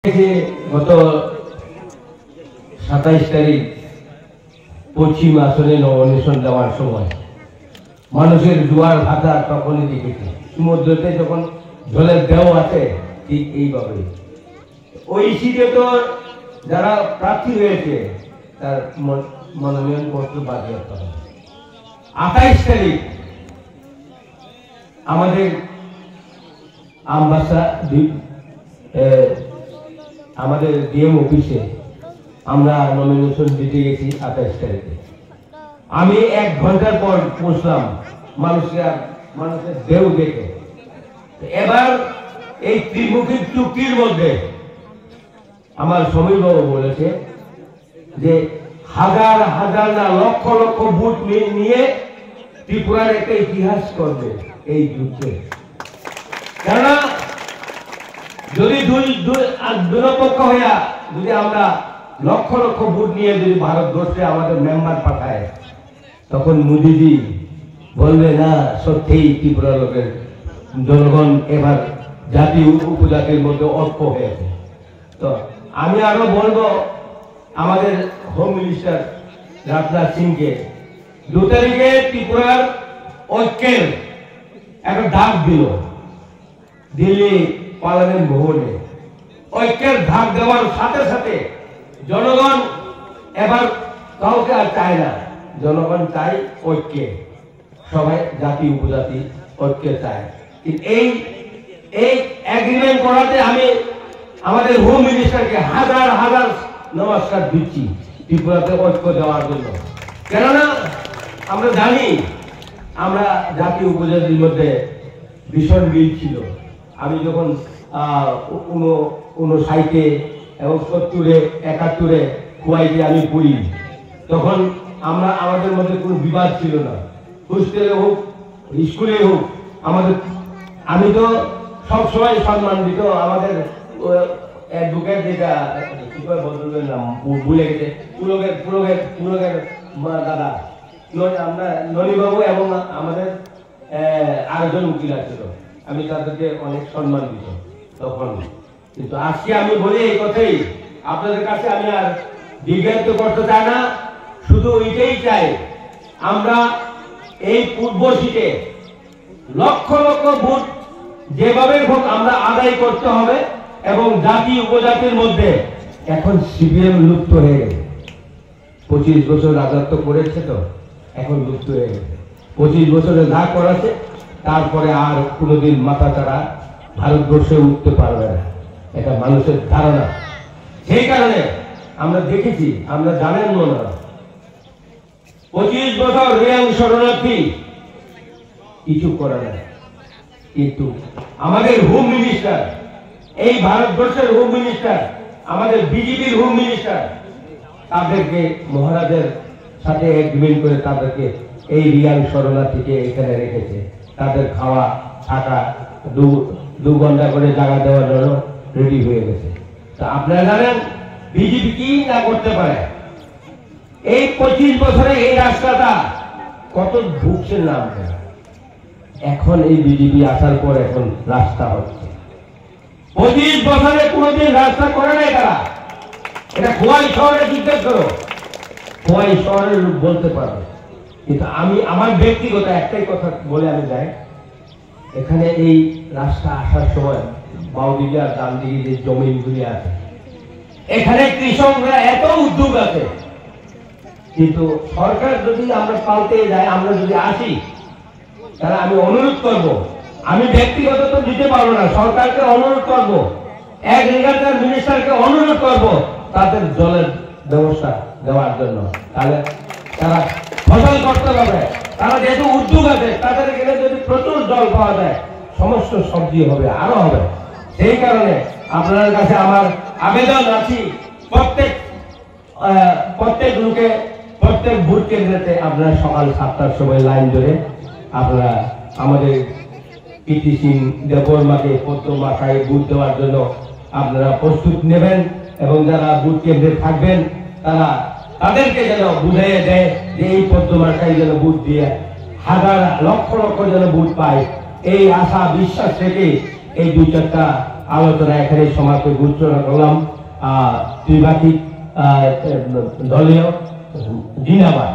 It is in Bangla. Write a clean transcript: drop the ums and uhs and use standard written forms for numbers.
গত 27 তারিখ পশ্চিম আসনে নমিনেশন দেওয়ার সময় মানুষের জোয়ার ভাটা তখনই দেখেছি। সমুদ্রতে যখন জলের ঢেউ আছে ঠিক এইভাবে ওই সিটে তো যারা প্রার্থী হয়েছে তার মনোনয়ন পত্র বাজেয়াপ্ত হবে। 28 তারিখ আমাদের আমবাসা আমাদের ডিএম অফিসে আমরা নমিনেশন দিতে গেছি 28 তারিখে। আমি 1 ঘন্টার পর পৌঁছলাম মানুষের ঢেউ দেখে। এবার এই ত্রিমুখী চুক্তির মধ্যে আমার সমীরবাবু বলেছে যে হাজার হাজার না লক্ষ লক্ষ ভোট নিয়ে ত্রিপুরার একটা ইতিহাস করবে এই যুদ্ধে। কেননা যদি দুপক্ষ হইয়া যদি আমরা লক্ষ লক্ষ ভোট নিয়ে যদি ভারতবর্ষে আমাদের মেম্বার পাঠায় তখন মোদিজি বলবে না সত্যিই ত্রিপুরা লোকের জনগণ এবার জাতি উপজাতির মধ্যে ঐক্য হয়েছে। তো আমি আরো বলবো আমাদের হোম মিনিস্টার রাজনাথ সিংকে 2 তারিখে ত্রিপুরার ঐক্যের একটা ডাক দিল দিল্লি পার্লামেন্ট ভবনে। ঐক্যের ডাক দেওয়ার সাথে সাথে জনগণ এবার কাউকে আর চায় না, জনগণ চায় ঐক্যে, সবাই জাতি উপজাতি ঐক্যে চায়। এই এগ্রিমেন্ট করাতে আমি আমাদের হোম মিনিস্টারকে হাজার হাজার নমস্কার দিচ্ছি ত্রিপুরাতে ঐক্য দেওয়ার জন্য। কেননা আমরা জানি আমরা জাতি উপজাতির মধ্যে ভীষণ মিল ছিল। আমি যখন 59 এবং 70 71 কুয়াইতে আমি পড়ি তখন আমাদের মধ্যে কোনো বিবাদ ছিল না। হোস্টেলে হোক স্কুলে হোক আমি তো সবসময় সম্মান দিত আমাদের অ্যাডভোকেট যেটা বদলের নাম ভুলে গেছে পুলকের দাদা আমরা ননীবাবু এবং আমাদের আরেকজন উকিল ছিল। আমি তাদেরকে অনেক সম্মান দিত তখন। কিন্তু আজকে আমি বলি এই কথাই আপনাদের কাছে আমি আর বিজ্ঞাপিত করতে চাই না, শুধু ওইটাই চাই আমরা এই পূর্ব সিটে লক্ষ লক্ষ ভোট যেভাবে হোক আমরা আদায় করতে হবে। এবং জাতি উপজাতির মধ্যে এখন সিপিএম লুপ্ত হয়ে গেছে। 25 বছর রাজত্ব করেছে তো এখন লুপ্ত হয়ে গেছে। 25 বছরে যা করাছে তারপরে আর কোনোদিন মাথা চাড়া ভারতবর্ষে উঠতে পারবে না, এটা মানুষের ধারণা। সেই কারণে আমরা দেখেছি, আমরা জানেন মনে হয় 25 বছর রিয়াং শরণার্থী কিছু করে না। কিন্তু আমাদের হোম মিনিস্টার, এই ভারতবর্ষের হোম মিনিস্টার, আমাদের বিজেপির হোম মিনিস্টার তাদেরকে মহারাজের সাথে এগ্রিমেন্ট করে তাদেরকে এই রিয়াং শরণার্থীকে এখানে রেখেছে। তাদের খাওয়া থাকা 2 ঘন্টা করে জায়গা দেওয়ার জন্য রেডি হয়ে গেছে। তা আপনারা জানেন বিজেপি কি না করতে পারে। এই 25 বছরে এই রাস্তাটা কত ভুগছে নাম। এখন এই বিজেপি আসার পর এখন রাস্তা হচ্ছে। 25 বছরে কোনোদিন রাস্তা করে নাই তারা। এটা খোয়াই শহরে জিজ্ঞেস করো, খোয়াই শহরের লোক বলতে পারবে। কিন্তু আমি আমার ব্যক্তিগত একটাই কথা বলে আমি যাই, এখানে এই রাস্তা আসার সময় বাউদিকে আর ডান দিকে যে জমিনগুলি আছে এখানে কৃষকরা এত উদ্যোগ আছে। কিন্তু সরকার যদি আমরা পাল্টে যায়, আমরা যদি আসি, তাহলে আমি অনুরোধ করব, আমি ব্যক্তিগত তো দিতে পারবো না, সরকারকে অনুরোধ করব, এগ্রিকালচার মিনিস্টারকে অনুরোধ করব তাদের জলের ব্যবস্থা দেওয়ার জন্য। তাহলে তারা ফসল করতে পারবে। তারা যেহেতু উদ্যোগ আছে তাদের এখানে যদি প্রচুর জল পাওয়া যায় সমস্ত সবজি হবে, আরো হবে। সেই কারণে আপনাদের কাছে আমার আবেদন আছে, প্রত্যেক লোকে প্রত্যেক ভোট কেন্দ্রেতে আপনারা সকাল 7টার সময় লাইন ধরে আপনারা আমাদের পিটি সিং দেববর্মাকে প্রথম মাথায় ভোট দেওয়ার জন্য আপনারা প্রস্তুত নেবেন। এবং যারা ভোট কেন্দ্রে থাকবেন তাদেরকে যেন বুঝিয়ে দেয় যে এই পদ্মমার্কায় যেন ভোট দিয়ে হাজার লক্ষ লক্ষ যেন ভোট পায়। এই আশা বিশ্বাস থেকে এই 2-4টা আলোচনা এখানে সমাজকে ঘোষণা করলাম। ত্রিপাক্ষিক দলীয় জিন্দাবাদ।